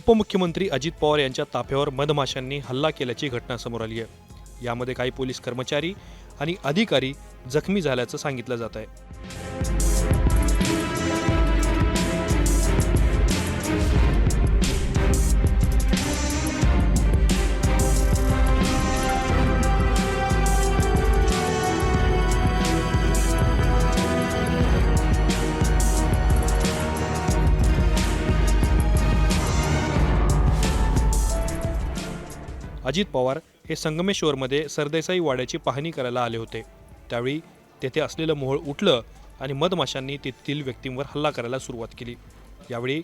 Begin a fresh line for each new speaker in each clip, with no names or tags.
उपमुख्यमंत्री अजित पवार यांच्या ताफ्यावर मधमाशांनी हल्ला केल्याची घटना समोर आली आहे। यामध्ये काही पोलीस कर्मचारी आणि अधिकारी जखमी झाल्याचं सांगितलं जात आहे। अजित पवार हे संगमेश्वरमध्ये सरदेसाई वाड्याची पाहणी करायला आले होते। त्यावेळी तेथे असलेलं मोहोळ उठलं आणि मधमाशांनी तेथील व्यक्तींवर हल्ला करायला सुरुवात केली। यावेळी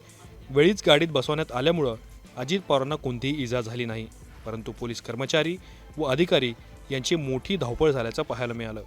वेळीच गाडीत बसवण्यात आल्यामुळे अजित पवारांना कोणतीही इजा झाली नाही, परंतु पोलीस कर्मचारी व अधिकारी यांची मोठी धावपळ झाल्याचं पाहायला मिळालं।